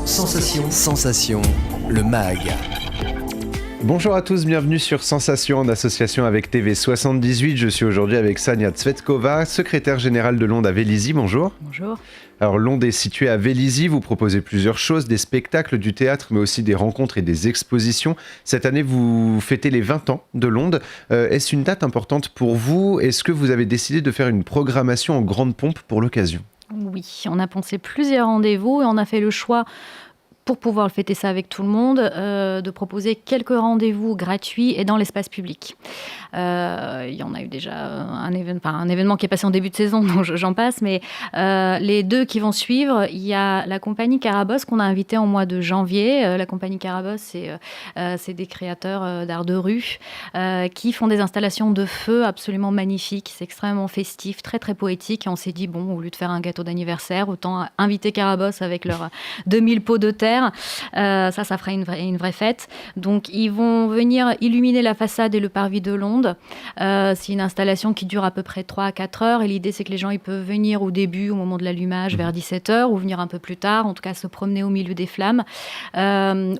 Sensation, le MAG. Bonjour à tous, bienvenue sur Sensation en association avec TV78. Je suis aujourd'hui avec Sania Tsvetkova, secrétaire générale de l'Onde à Vélizy. Bonjour. Bonjour. Alors l'Onde est située à Vélizy, vous proposez plusieurs choses, des spectacles, du théâtre, mais aussi des rencontres et des expositions. Cette année, vous fêtez les 20 ans de l'Onde. Est-ce une date importante pour vous ? Est-ce que vous avez décidé de faire une programmation en grande pompe pour l'occasion ? Oui, on a pensé plusieurs rendez-vous et on a fait le choix, pour pouvoir fêter ça avec tout le monde, de proposer quelques rendez-vous gratuits et dans l'espace public. Il y en a eu déjà un événement qui est passé en début de saison, donc j'en passe, mais les deux qui vont suivre, il y a la compagnie Carabosse qu'on a invitée en mois de janvier. La compagnie Carabosse, c'est des créateurs d'art de rue qui font des installations de feu absolument magnifiques. C'est extrêmement festif, très très poétique. Et on s'est dit, bon, au lieu de faire un gâteau d'anniversaire, autant inviter Carabosse avec leurs 2000 pots de terre. Ça fera une vraie fête. Donc, ils vont venir illuminer la façade et le parvis de l'Onde. C'est une installation qui dure à peu près 3 à 4 heures. Et l'idée, c'est que les gens ils peuvent venir au début, au moment de l'allumage, vers 17h, ou venir un peu plus tard, en tout cas se promener au milieu des flammes.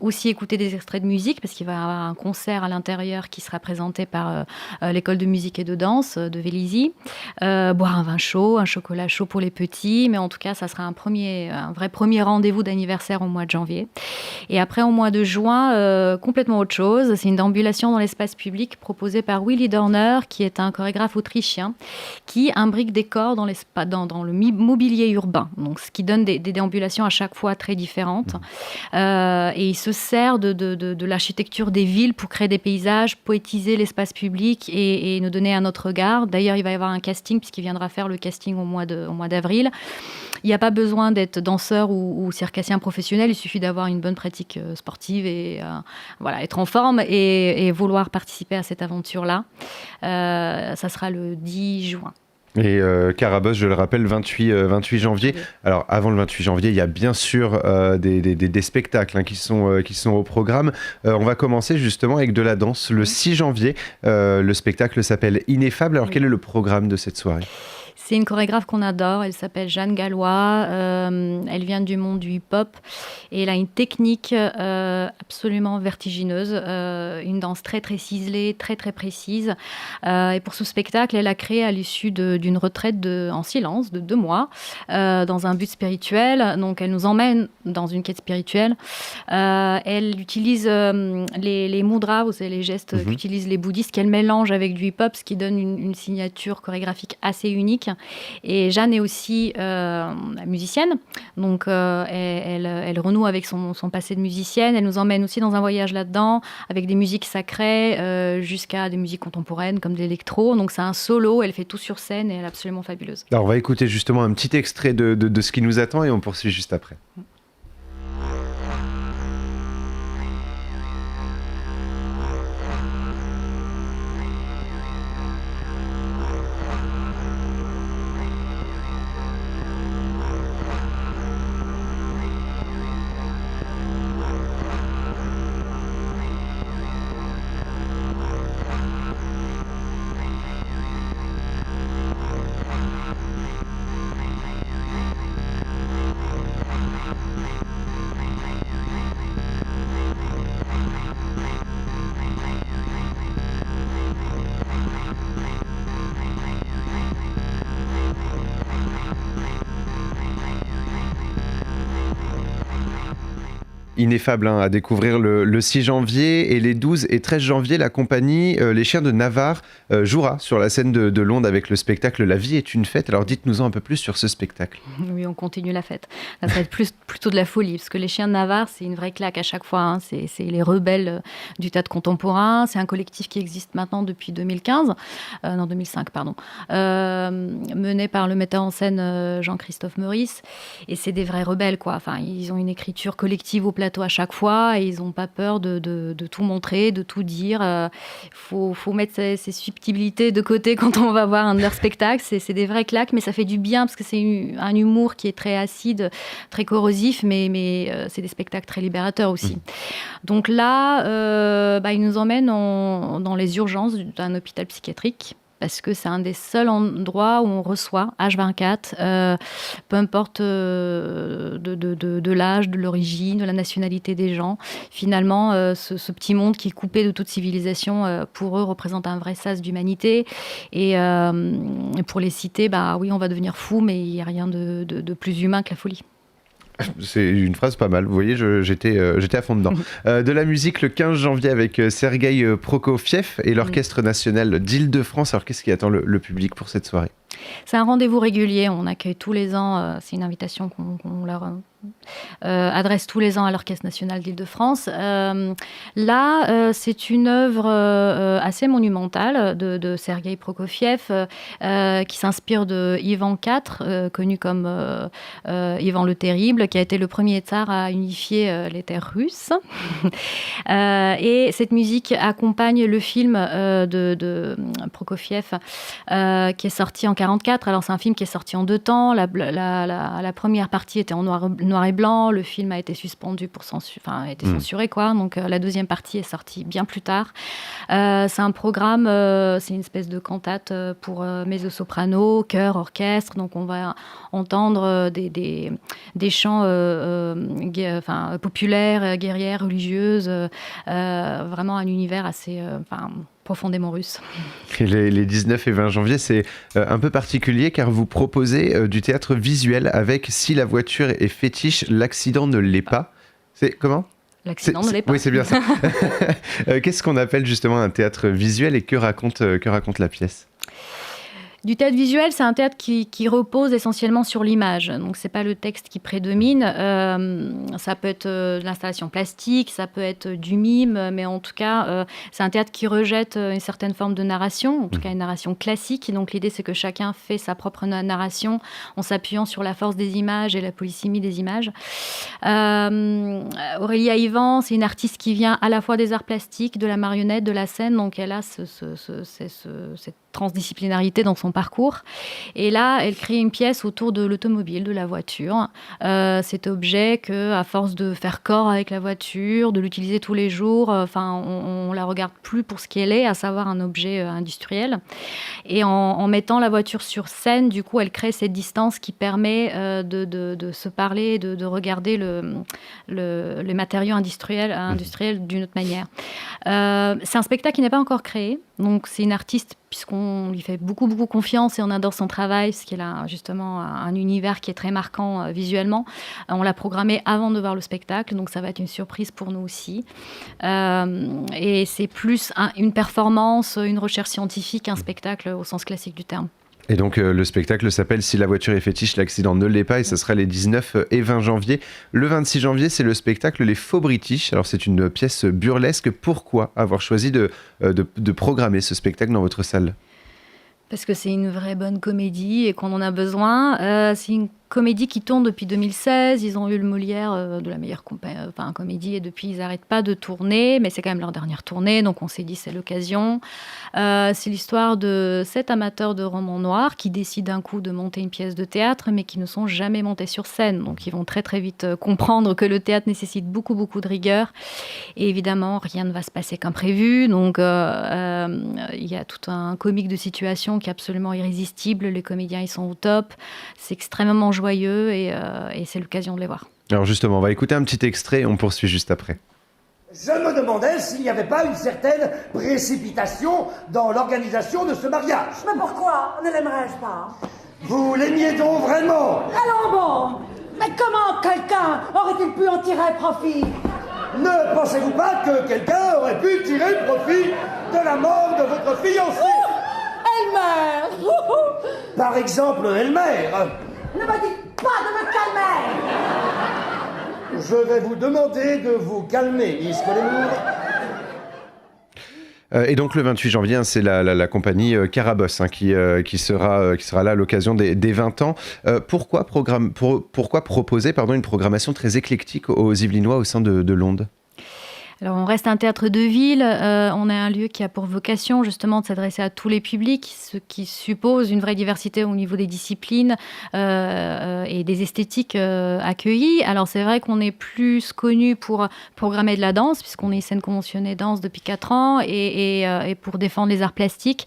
Aussi écouter des extraits de musique, parce qu'il va y avoir un concert à l'intérieur qui sera présenté par l'école de musique et de danse de Vélizy. Boire un vin chaud, un chocolat chaud pour les petits. Mais en tout cas, ça sera un vrai premier rendez-vous d'anniversaire au mois de janvier. Et après, au mois de juin, complètement autre chose. C'est une déambulation dans l'espace public proposée par Willy Dorner, qui est un chorégraphe autrichien, qui imbrique des corps dans le mobilier urbain. Donc, ce qui donne des déambulations à chaque fois très différentes. Et il se sert de l'architecture des villes pour créer des paysages, poétiser l'espace public et nous donner un autre regard. D'ailleurs, il va y avoir un casting, puisqu'il viendra faire le casting au mois d'avril. Il n'y a pas besoin d'être danseur ou circassien professionnel, il suffit d'avoir une bonne pratique sportive et être en forme et vouloir participer à cette aventure-là. Ça sera le 10 juin. Et Carabosse, je le rappelle, 28 janvier. Oui. Alors, avant le 28 janvier, il y a bien sûr des spectacles qui sont au programme. On va commencer justement avec de la danse. Le 6 janvier, le spectacle s'appelle Ineffable. Alors, quel est le programme de cette soirée ? C'est une chorégraphe qu'on adore, elle s'appelle Jeanne Gallois, elle vient du monde du hip-hop et elle a une technique absolument vertigineuse, une danse très très ciselée, très très précise. Et pour ce spectacle, elle a créé à l'issue d'une retraite en silence de 2 mois, dans un but spirituel. Donc elle nous emmène dans une quête spirituelle. Elle utilise les mudras, vous savez, les gestes qu'utilisent les bouddhistes, qu'elle mélange avec du hip-hop, ce qui donne une signature chorégraphique assez unique. Et Jeanne est aussi musicienne, donc elle renoue avec son passé de musicienne. Elle nous emmène aussi dans un voyage là-dedans, avec des musiques sacrées jusqu'à des musiques contemporaines comme de l'électro. Donc c'est un solo, elle fait tout sur scène et elle est absolument fabuleuse. Alors on va écouter justement un petit extrait de ce qui nous attend et on poursuit juste après. Ineffable à découvrir le 6 janvier et les 12 et 13 janvier, la compagnie Les Chiens de Navarre jouera sur la scène de l'Onde avec le spectacle La vie est une fête. Alors dites-nous un peu plus sur ce spectacle. Oui, on continue la fête. Là, ça va être plutôt de la folie, parce que Les Chiens de Navarre, c'est une vraie claque à chaque fois. C'est les rebelles du théâtre contemporain. C'est un collectif qui existe maintenant depuis 2005, mené par le metteur en scène Jean-Christophe Meurice. Et c'est des vrais rebelles, quoi. Enfin, ils ont une écriture collective au plateau à chaque fois et ils n'ont pas peur de tout montrer, de tout dire. Faut mettre ces subtilités de côté quand on va voir un de leurs spectacles. C'est des vraies claques, mais ça fait du bien parce que c'est un humour qui est très acide, très corrosif, mais c'est des spectacles très libérateurs aussi. Donc là, ils nous emmènent dans les urgences d'un hôpital psychiatrique. parce que c'est un des seuls endroits où on reçoit H24, peu importe de l'âge, de l'origine, de la nationalité des gens. Finalement, ce petit monde qui est coupé de toute civilisation, pour eux, représente un vrai sas d'humanité. Et pour les citer, oui, on va devenir fou, mais il n'y a rien de plus humain que la folie. C'est une phrase pas mal, vous voyez, j'étais à fond dedans. De la musique le 15 janvier avec Sergueï Prokofiev et l'Orchestre National d'Île-de-France. Alors qu'est-ce qui attend le public pour cette soirée ? C'est un rendez-vous régulier, on accueille tous les ans, c'est une invitation qu'on leur adresse tous les ans à l'Orchestre National d'Île-de-France. Là, c'est une œuvre assez monumentale de Sergueï Prokofiev, qui s'inspire de Ivan IV, connu comme Ivan le Terrible, qui a été le premier tsar à unifier les terres russes. Et cette musique accompagne le film de Prokofiev, qui est sorti en 1944. Alors, c'est un film qui est sorti en 2 temps. La première partie était en noir et blanc. Le film a été suspendu a été censuré, quoi. Donc, la deuxième partie est sortie bien plus tard. C'est un programme, c'est une espèce de cantate pour mezzo-soprano, chœur, orchestre. Donc, on va entendre des chants populaires, guerrières, religieuses. Vraiment un univers assez... profondément russe. Et les 19 et 20 janvier, c'est un peu particulier car vous proposez du théâtre visuel avec Si la voiture est fétiche, l'accident ne l'est pas. C'est comment ? L'accident ne l'est pas. Oui, c'est bien ça. Qu'est-ce qu'on appelle justement un théâtre visuel et que raconte la pièce ? Du théâtre visuel, c'est un théâtre qui repose essentiellement sur l'image. Donc, c'est pas le texte qui prédomine. Ça peut être de l'installation plastique, ça peut être du mime, mais en tout cas, c'est un théâtre qui rejette une certaine forme de narration, en tout cas une narration classique. Donc, l'idée, c'est que chacun fait sa propre narration en s'appuyant sur la force des images et la polysémie des images. Aurélia Ivan, c'est une artiste qui vient à la fois des arts plastiques, de la marionnette, de la scène. Donc, elle a cette transdisciplinarité dans son parcours. Et là, elle crée une pièce autour de l'automobile, de la voiture. Cet objet que, à force de faire corps avec la voiture, de l'utiliser tous les jours, on la regarde plus pour ce qu'elle est, à savoir un objet industriel. Et en mettant la voiture sur scène, du coup, elle crée cette distance qui permet de se parler, de regarder les matériaux industriels d'une autre manière. C'est un spectacle qui n'est pas encore créé. Donc, c'est une artiste, puisqu'on lui fait beaucoup, beaucoup confiance et on adore son travail, parce qu'elle a justement un univers qui est très marquant visuellement. On l'a programmé avant de voir le spectacle, donc ça va être une surprise pour nous aussi. Et c'est plus une performance, une recherche scientifique, un spectacle au sens classique du terme. Et donc le spectacle s'appelle Si la voiture est fétiche, l'accident ne l'est pas, et ce sera les 19 et 20 janvier. Le 26 janvier, c'est le spectacle Les Faux British. Alors c'est une pièce burlesque. Pourquoi avoir choisi de programmer ce spectacle dans votre salle ? Parce que c'est une vraie bonne comédie et qu'on en a besoin. C'est une comédie qui tourne depuis 2016. Ils ont eu le Molière de la meilleure comédie et depuis, ils n'arrêtent pas de tourner. Mais c'est quand même leur dernière tournée, donc on s'est dit c'est l'occasion. C'est l'histoire de 7 amateurs de romans noirs qui décident d'un coup de monter une pièce de théâtre, mais qui ne sont jamais montés sur scène. Donc ils vont très très vite comprendre que le théâtre nécessite beaucoup beaucoup de rigueur. Et évidemment, rien ne va se passer comme prévu. Donc il y a tout un comique de situation qui est absolument irrésistible. Les comédiens, ils sont au top. C'est extrêmement joyeux et c'est l'occasion de les voir. Alors justement, on va écouter un petit extrait et on poursuit juste après. Je me demandais s'il n'y avait pas une certaine précipitation dans l'organisation de ce mariage. Mais pourquoi ne l'aimerais-je pas? Vous l'aimiez donc vraiment? Allons bon. Mais comment quelqu'un aurait-il pu en tirer profit? Ne pensez-vous pas que quelqu'un aurait pu tirer profit de la mort de votre fiancée? Elle meurt. Par exemple, Elmer. Ne me dites pas de me calmer. Je vais vous demander de vous calmer, Miss Collemore. Et donc le 28 janvier, c'est la compagnie Carabosse qui sera là à l'occasion des 20 ans. Pourquoi proposer une programmation très éclectique aux Yvelinois au sein de l'Onde ? Alors, on reste un théâtre de ville, on est un lieu qui a pour vocation justement de s'adresser à tous les publics, ce qui suppose une vraie diversité au niveau des disciplines et des esthétiques accueillies. Alors, c'est vrai qu'on est plus connu pour programmer de la danse, puisqu'on est scène conventionnée danse depuis 4 ans, et pour défendre les arts plastiques.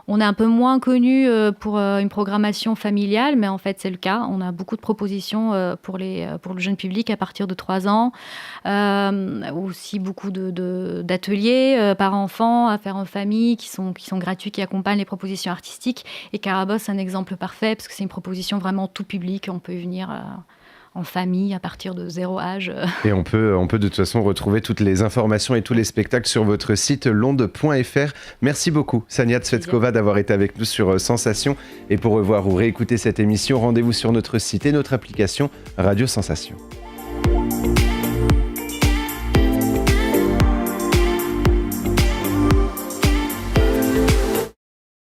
On est un peu moins connu pour une programmation familiale, mais en fait, c'est le cas. On a beaucoup de propositions pour le jeune public à partir de 3 ans. Aussi beaucoup d'ateliers par enfant à faire en famille qui sont gratuits, qui accompagnent les propositions artistiques. Et Carabosse, c'est un exemple parfait parce que c'est une proposition vraiment tout public. On peut y venir en famille à partir de 0 âge. Et on peut de toute façon retrouver toutes les informations et tous les spectacles sur votre site londe.fr. Merci beaucoup Sania Tsvetkova d'avoir été avec nous sur Sensation. Et pour revoir ou réécouter cette émission, rendez-vous sur notre site et notre application Radio Sensation.